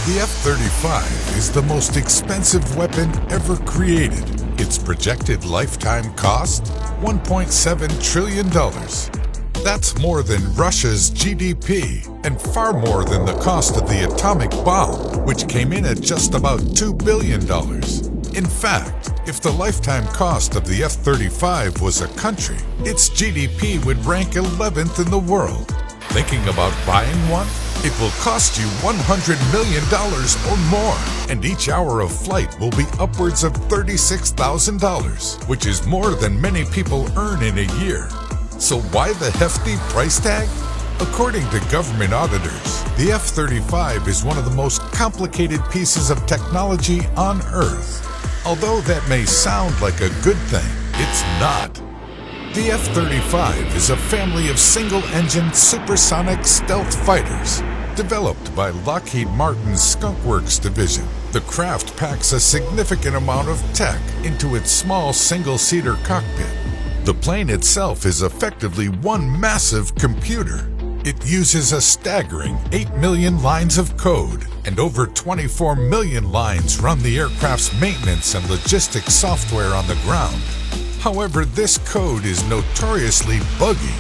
The F-35 is the most expensive weapon ever created. Its projected lifetime cost, $1.7 trillion. That's more than Russia's GDP and far more than the cost of the atomic bomb, which came in at just about $2 billion. In fact, if the lifetime cost of the F-35 was a country, its GDP would rank 11th in the world. Thinking about buying one? It will cost you $100 million or more, and each hour of flight will be upwards of $36,000, which is more than many people earn in a year. So why the hefty price tag? According to government auditors, the F-35 is one of the most complicated pieces of technology on Earth. Although that may sound like a good thing, it's not. The F-35 is a family of single-engine supersonic stealth fighters developed by Lockheed Martin's Skunk Works division. The craft packs a significant amount of tech into its small single-seater cockpit. The plane itself is effectively one massive computer. It uses a staggering 8 million lines of code, and over 24 million lines run the aircraft's maintenance and logistics software on the ground. However, this code is notoriously buggy.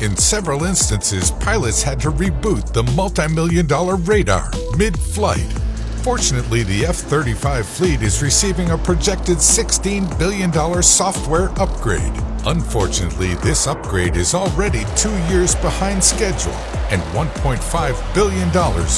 In several instances, pilots had to reboot the multi-million-dollar radar mid-flight. Fortunately, the F-35 fleet is receiving a projected $16 billion software upgrade. Unfortunately, this upgrade is already 2 years behind schedule and $1.5 billion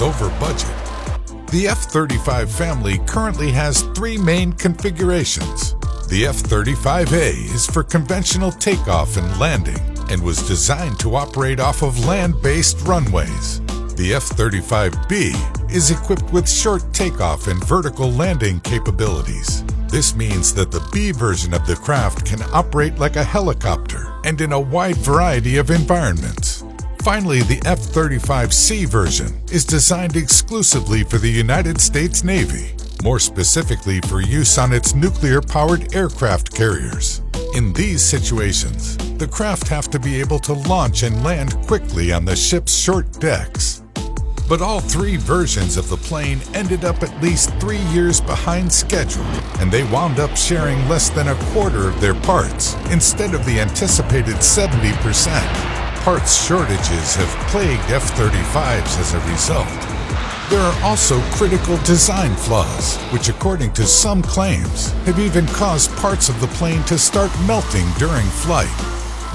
over budget. The F-35 family currently has 3 main configurations. The F-35A is for conventional takeoff and landing and was designed to operate off of land-based runways. The F-35B is equipped with short takeoff and vertical landing capabilities. This means that the B version of the craft can operate like a helicopter and in a wide variety of environments. Finally, the F-35C version is designed exclusively for the United States Navy, more specifically for use on its nuclear-powered aircraft carriers. In these situations, the craft have to be able to launch and land quickly on the ship's short decks. But all 3 versions of the plane ended up at least 3 years behind schedule, and they wound up sharing less than a quarter of their parts instead of the anticipated 70%. Parts shortages have plagued F-35s as a result. There are also critical design flaws, which according to some claims, have even caused parts of the plane to start melting during flight.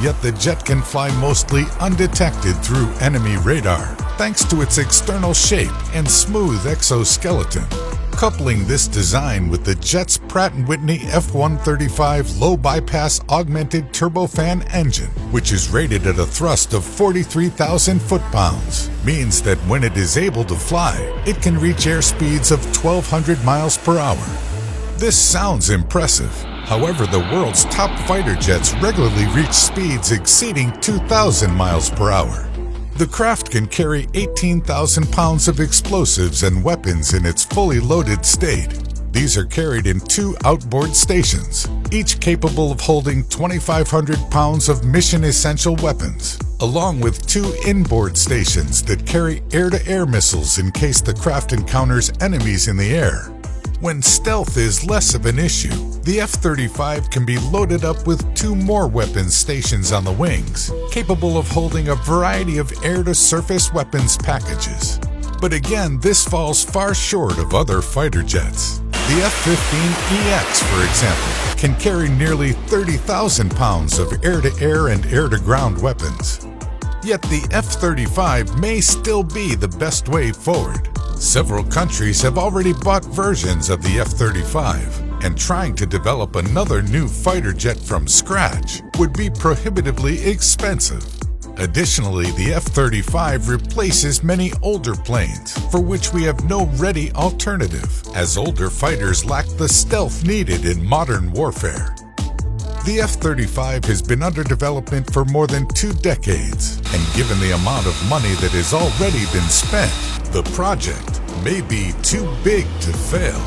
Yet the jet can fly mostly undetected through enemy radar, thanks to its external shape and smooth exoskeleton. Coupling this design with the jet's Pratt & Whitney F135 low-bypass augmented turbofan engine, which is rated at a thrust of 43,000 foot-pounds, means that when it is able to fly, it can reach airspeeds of 1,200 miles per hour. This sounds impressive. However, the world's top fighter jets regularly reach speeds exceeding 2,000 miles per hour. The craft can carry 18,000 pounds of explosives and weapons in its fully loaded state. These are carried in 2 outboard stations, each capable of holding 2,500 pounds of mission-essential weapons, along with 2 inboard stations that carry air-to-air missiles in case the craft encounters enemies in the air. When stealth is less of an issue, the F-35 can be loaded up with 2 more weapons stations on the wings, capable of holding a variety of air-to-surface weapons packages. But again, this falls far short of other fighter jets. The F-15EX, for example, can carry nearly 30,000 pounds of air-to-air and air-to-ground weapons. Yet the F-35 may still be the best way forward. Several countries have already bought versions of the F-35, and trying to develop another new fighter jet from scratch would be prohibitively expensive. Additionally, the F-35 replaces many older planes, for which we have no ready alternative, as older fighters lack the stealth needed in modern warfare. The F-35 has been under development for more than 2 decades, and given the amount of money that has already been spent, the project may be too big to fail.